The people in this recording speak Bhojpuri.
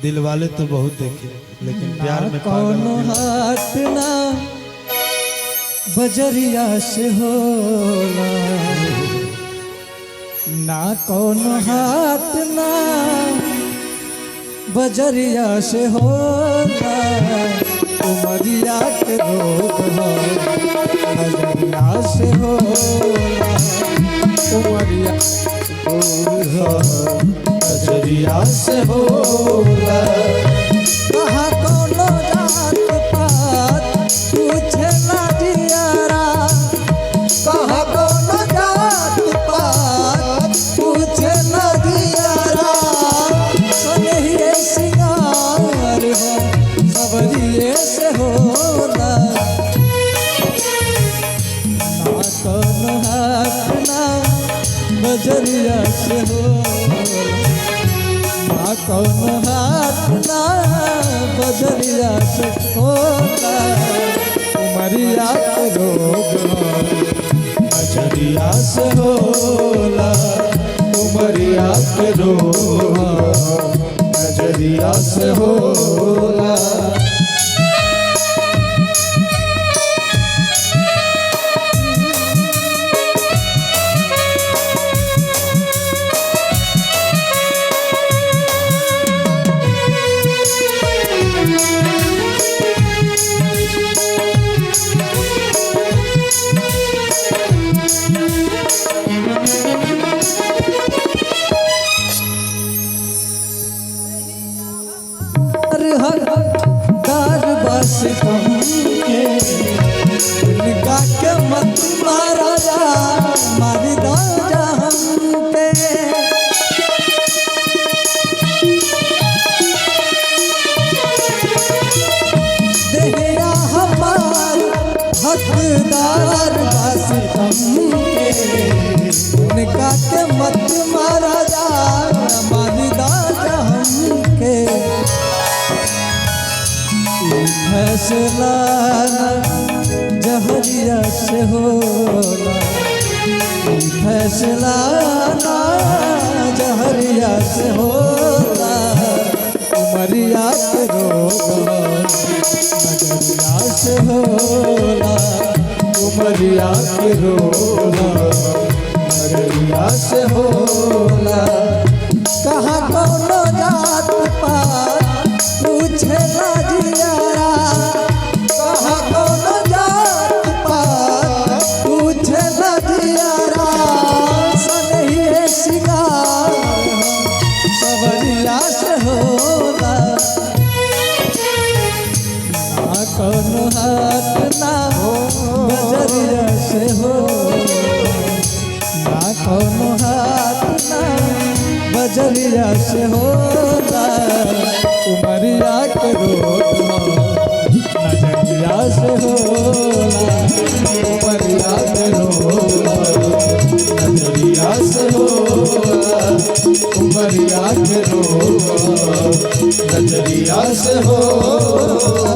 दिल वाले तो बहुत देखे लेकिन प्यार में कौन हाथ ना बजरिया से होला, ना कौन हाथ ना बजरिया से होला, उमरिया के रोग हो बजरिया से होला, उमरिया नजरिया से होला। कहाँ कोनो जात पात पूछेला जियारा, कहाँ कोनो जात पात पूछेला जियारा, सनहिए सिंगार हो सबरिए से होला, ना कोनो हाथ ना बजरिया से होला, ना कौन हाथ ना बजरिया से होला, उमरिया के रोग नजरिया से होला, उमरिया के रोग नजरिया से होला। बस के निका के मत मारा जा, मारी राजा हमके देहरा हमार हकदार, बस हमके निका के मत मारा जा, मारी राजा हमके। फैसला जहरिया से होला, फैसला जहरिया से होला, उमरिया के रोग नजरिया से होला, उमरिया के रोग नजरिया से होला। कहाँ कोनो जात पात पूछेला जियारा, कहाँ कोनो जात पात पूछेला जियारा, सनहिए सिंगार सबरिया से होला, ना कोनो हाथ ना बजरिया से होला, ना कोनो हाथ ना बजरिया से होला, उमरिया के रोग नजरिया से होला, उमरिया के रोग नजरिया से होला, उमरिया के रोग नजरिया से होला।